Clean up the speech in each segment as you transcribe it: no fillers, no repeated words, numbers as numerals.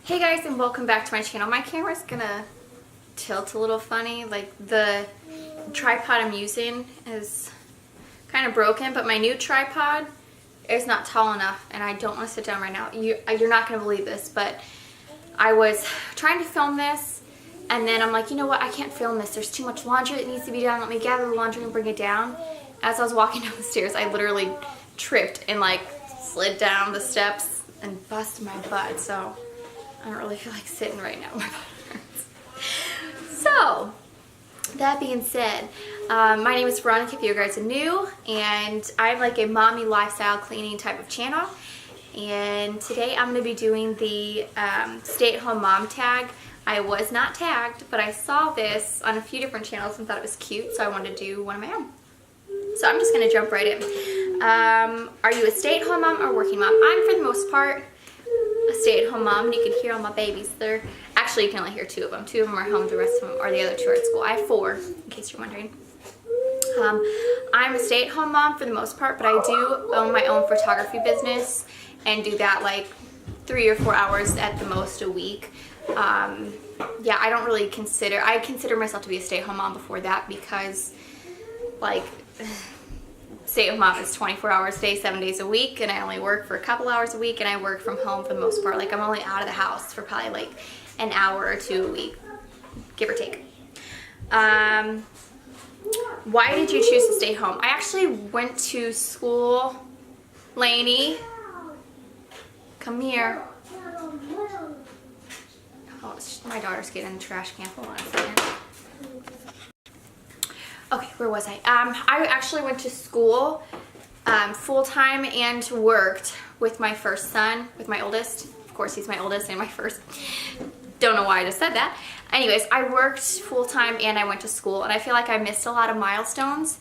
Hey guys, and welcome back to my channel. My camera's gonna tilt a little funny. Like the tripod I'm using is kind of broken, but my new tripod is not tall enough and I don't want to sit down right now. You're not gonna believe this, but I was trying to film this and then I'm like, you know what, I can't film this. There's too much laundry that needs to be done. Let me gather the laundry and bring it down. As I was walking down the stairs, I literally tripped and like slid down the steps and busted my butt. So I don't really feel like sitting right now. My butt hurts. So, that being said, my name is Veronica if you guys are new, and I'm like a mommy lifestyle cleaning type of channel. And today I'm going to be doing the stay-at-home mom tag. I was not tagged, but I saw this on a few different channels and thought it was cute, so I wanted to do one of my own. So I'm just going to jump right in. Are you a stay-at-home mom or working mom? I'm, for the most part, a stay-at-home mom, and you can hear all my babies. Actually, you can only hear two of them. Two of them are home, the rest of them are the other two are at school. I have four, in case you're wondering. I'm a stay-at-home mom for the most part, but I do own my own photography business and do that like 3 or 4 hours at the most a week. Yeah, I don't really I consider myself to be a stay-at-home mom before that because like stay-at-home mom is 24 hours a day, 7 days a week, and I only work for a couple hours a week, and I work from home for the most part. Like I'm only out of the house for probably like an hour or two a week, give or take. Why did you choose to stay home? I actually went to school. Lainey, come here. Oh, my daughter's getting in the trash can. Hold on a second. Okay, where was I? I actually went to school full-time and worked with my first son, with my oldest. Of course, he's my oldest and my first. Don't know why I just said that. Anyways, I worked full-time and I went to school, and I feel like I missed a lot of milestones.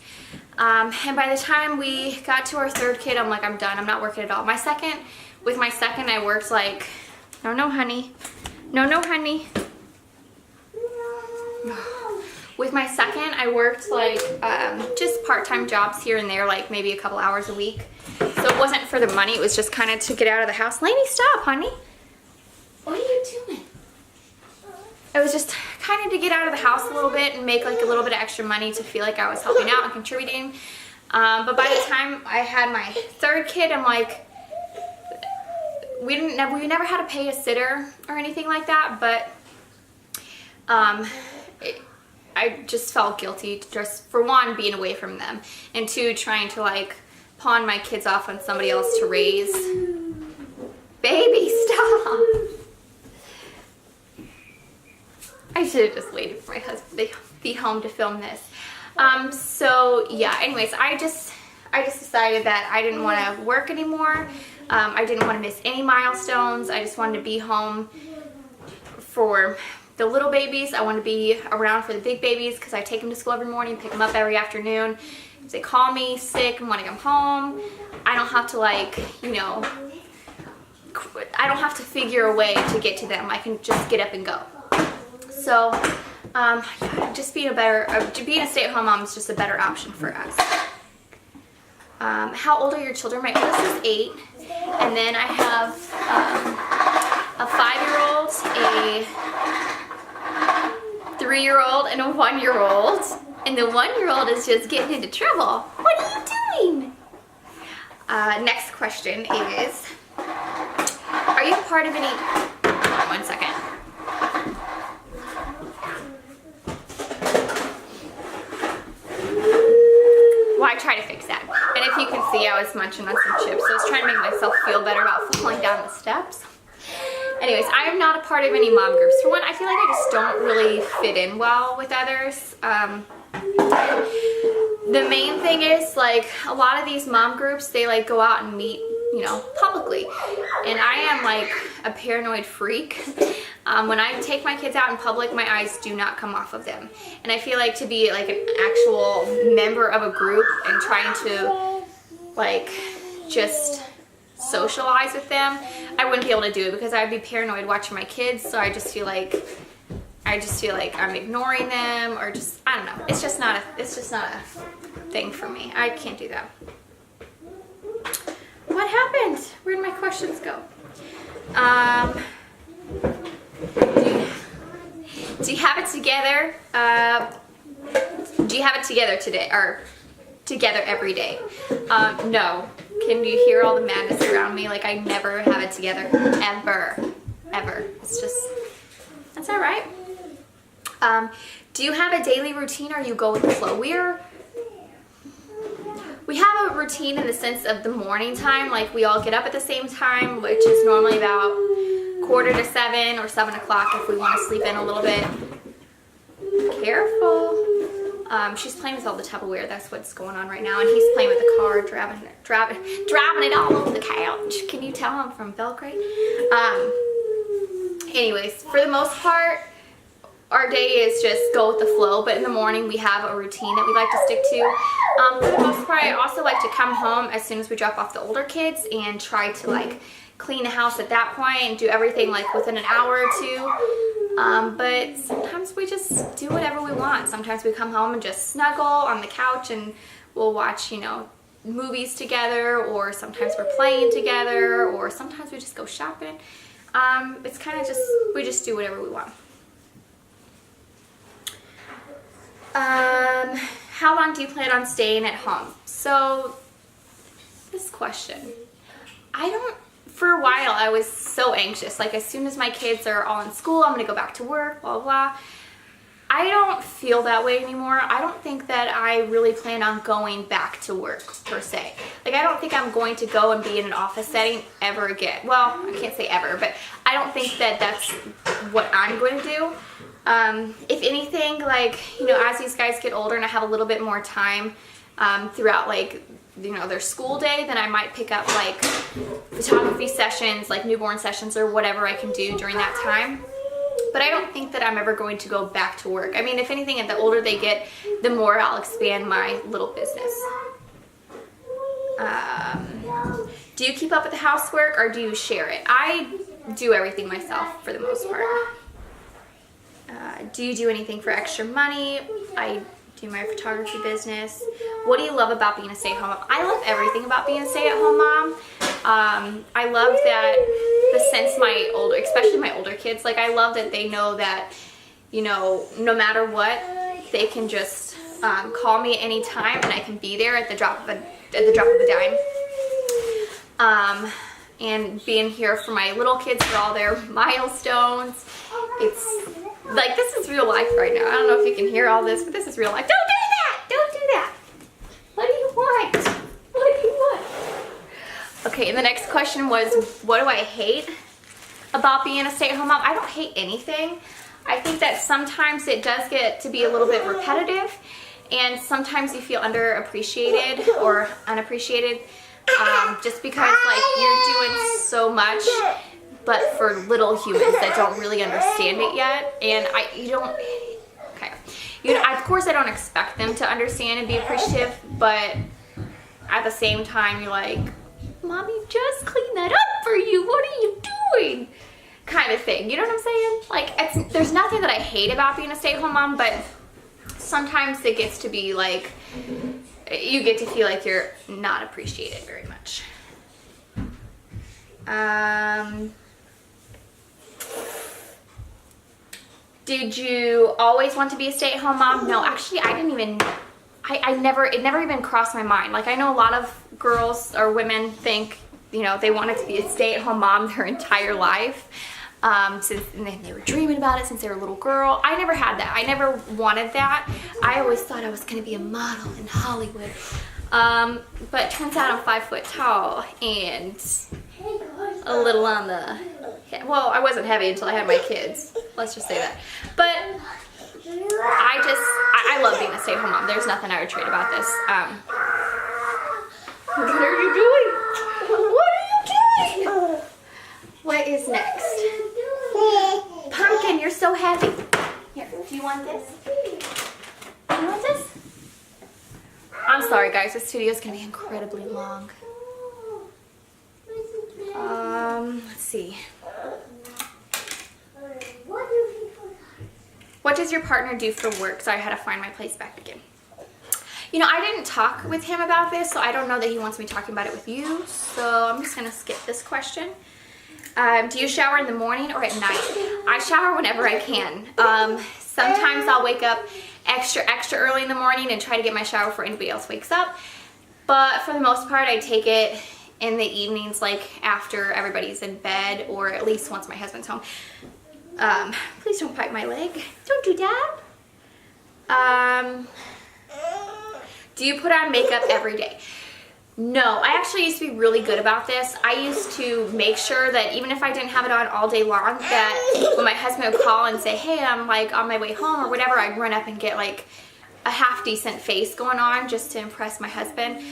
And by the time we got to our third kid, I'm like, I'm done. I'm not working at all. With my second, I worked like, no, honey. No, honey. With my second, I worked like just part-time jobs here and there, like maybe a couple hours a week. So it wasn't for the money, it was just kind of to get out of the house. Lainey, stop, honey. What are you doing? It was just kind of to get out of the house a little bit and make like a little bit of extra money to feel like I was helping out and contributing. But by the time I had my third kid, I'm like, we never had to pay a sitter or anything like that, but I just felt guilty just for one, being away from them, and two, trying to like pawn my kids off on somebody else to raise. Baby, stop. I should have just waited for my husband to be home to film this. So yeah, anyways, I just decided that I didn't want to work anymore. I didn't want to miss any milestones. I just wanted to be home for the little babies. I want to be around for the big babies because I take them to school every morning, pick them up every afternoon. If they call me sick and want to come home, I don't have to like, you know, I don't have to figure a way to get to them. I can just get up and go. So, yeah, just being a stay-at-home mom is just a better option for us. How old are your children? My oldest is 8, and then I have a 5-year-old, a 3-year-old, and a 1-year-old. And the 1-year-old is just getting into trouble. What are you doing? Next question is, are you part of any... One second. Well, I try to fix that. And if you can see, I was munching on some chips, so I was trying to make myself feel better about falling down the steps. Anyways, I am not a part of any mom groups. For one, I feel like I just don't really fit in well with others. The main thing is, like, a lot of these mom groups, they like go out and meet, you know, publicly. And I am like a paranoid freak. When I take my kids out in public, my eyes do not come off of them. And I feel like to be like an actual member of a group and trying to like just socialize with them, I wouldn't be able to do it because I'd be paranoid watching my kids. So I just feel like I'm ignoring them, or just, I don't know. It's just not a thing for me. I can't do that. What happened? Where did my questions go? it together? Do you have it together today, or together every day? No. Can you hear all the madness around me? Like, I never have it together, ever. It's just, that's all right. Do you have a daily routine, or you go with the flow? We have a routine in the sense of the morning time. Like, we all get up at the same time, which is normally about 6:45 or 7 o'clock if we want to sleep in a little bit. Careful. She's playing with all the Tupperware. That's what's going on right now. And he's playing with the car, driving it all over the couch. Can you tell I'm from Belgrade? Anyways, for the most part, our day is just go with the flow, but in the morning we have a routine that we like to stick to. For the most part, I also like to come home as soon as we drop off the older kids and try to like clean the house at that point and do everything like within an hour or two. But sometimes we just do whatever we want. Sometimes we come home and just snuggle on the couch and we'll watch, you know, movies together, or sometimes we're playing together, or sometimes we just go shopping. It's kind of just, we just do whatever we want. How long do you plan on staying at home? So, this question. For a while I was so anxious. Like, as soon as my kids are all in school, I'm gonna go back to work, blah, blah. I don't feel that way anymore. I don't think that I really plan on going back to work, per se. Like, I don't think I'm going to go and be in an office setting ever again. Well, I can't say ever, but I don't think that that's what I'm going to do. If anything, like, you know, as these guys get older and I have a little bit more time throughout, like, you know, their school day, then I might pick up, like, photography sessions, like newborn sessions, or whatever I can do during that time. But I don't think that I'm ever going to go back to work. I mean, if anything, the older they get, the more I'll expand my little business. Do you keep up with the housework, or do you share it? I do everything myself for the most part. Do you do anything for extra money? I do my photography business. What do you love about being a stay-at-home mom? I love everything about being a stay-at-home mom. I love that especially my older kids, like, I love that they know that, you know, no matter what, they can just call me at any time and I can be there at the drop of a dime. And being here for my little kids for all their milestones. It's like, this is real life right now. I don't know if you can hear all this, but this is real life. Don't do that! Don't do that! What do you want? What do you want? Okay, and the next question was, what do I hate about being a stay-at-home mom? I don't hate anything. I think that sometimes it does get to be a little bit repetitive, and sometimes you feel underappreciated or unappreciated, just because, like, you're doing so much, but for little humans that don't really understand it yet. And of course I don't expect them to understand and be appreciative, but at the same time you're like, Mommy just cleaned that up for you, what are you doing? Kind of thing, you know what I'm saying? Like, there's nothing that I hate about being a stay-at-home mom, but sometimes it gets to be like, you get to feel like you're not appreciated very much. Did you always want to be a stay-at-home mom? No, actually, it never even crossed my mind. Like, I know a lot of girls or women think, you know, they wanted to be a stay-at-home mom their entire life. Since they were dreaming about it since they were a little girl. I never had that. I never wanted that. I always thought I was going to be a model in Hollywood. But it turns out I'm 5 foot tall and a little on the... Well, I wasn't heavy until I had my kids. Let's just say that. But I love being a stay-at-home mom. There's nothing I would trade about this. What are you doing? What are you doing? What is next? Pumpkin, you're so heavy. Here, do you want this? Do you want this? I'm sorry, guys. This video is going to be incredibly long. Let's see. What does your partner do for work? Sorry, I had to find my place back again. You know, I didn't talk with him about this, so I don't know that he wants me talking about it with you. So I'm just going to skip this question. Do you shower in the morning or at night? I shower whenever I can. Sometimes I'll wake up extra early in the morning and try to get my shower before anybody else wakes up. But for the most part, I take it in the evenings, like after everybody's in bed, or at least once my husband's home. Please don't bite my leg. Don't do that. Do you put on makeup every day? No, I actually used to be really good about this. I used to make sure that even if I didn't have it on all day long, that when my husband would call and say, hey, I'm like on my way home or whatever, I'd run up and get like a half decent face going on just to impress my husband.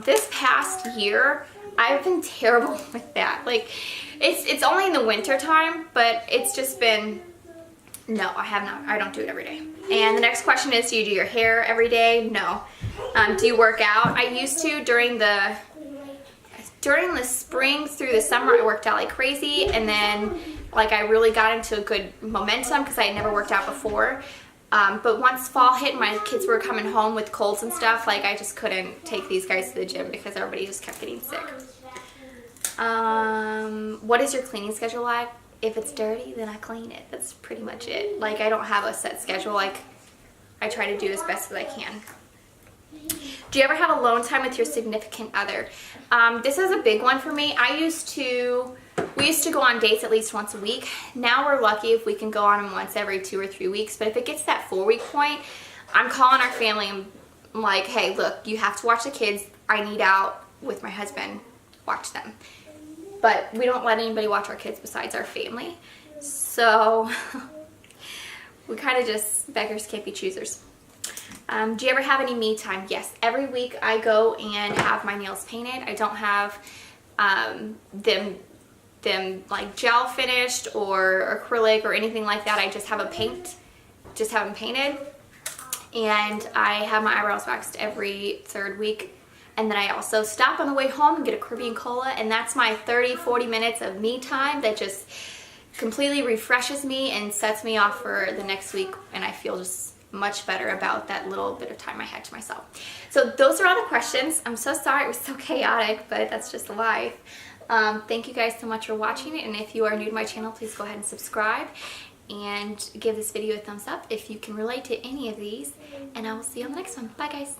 This past year, I've been terrible with that. Like, it's only in the winter time, but it's just been, no, I have not. I don't do it every day. And the next question is, do you do your hair every day? No. Do you work out? I used to during the spring through the summer. I worked out like crazy, and then like I really got into a good momentum because I had never worked out before. But once fall hit and my kids were coming home with colds and stuff, like I just couldn't take these guys to the gym because everybody just kept getting sick. What is your cleaning schedule like? If it's dirty, then I clean it. That's pretty much it. Like, I don't have a set schedule. Like, I try to do as best as I can. Do you ever have alone time with your significant other? This is a big one for me. We used to go on dates at least once a week. Now we're lucky if we can go on them once every 2 or 3 weeks. But if it gets to that 4-week point, I'm calling our family and I'm like, hey, look, you have to watch the kids. I need out with my husband. Watch them. But we don't let anybody watch our kids besides our family. So we kind of just, beggars can't be choosers. Do you ever have any me time? Yes. Every week I go and have my nails painted. I don't have them like gel finished or acrylic or anything like that. I just have them painted. And I have my eyebrows waxed every 3rd week. And then I also stop on the way home and get a Caribbean Cola, and that's my 30-40 minutes of me time that just completely refreshes me and sets me off for the next week, and I feel just much better about that little bit of time I had to myself. So those are all the questions. I'm so sorry it was so chaotic, but that's just life. Thank you guys so much for watching it, and if you are new to my channel, please go ahead and subscribe and give this video a thumbs up if you can relate to any of these, and I will see you on the next one. Bye guys.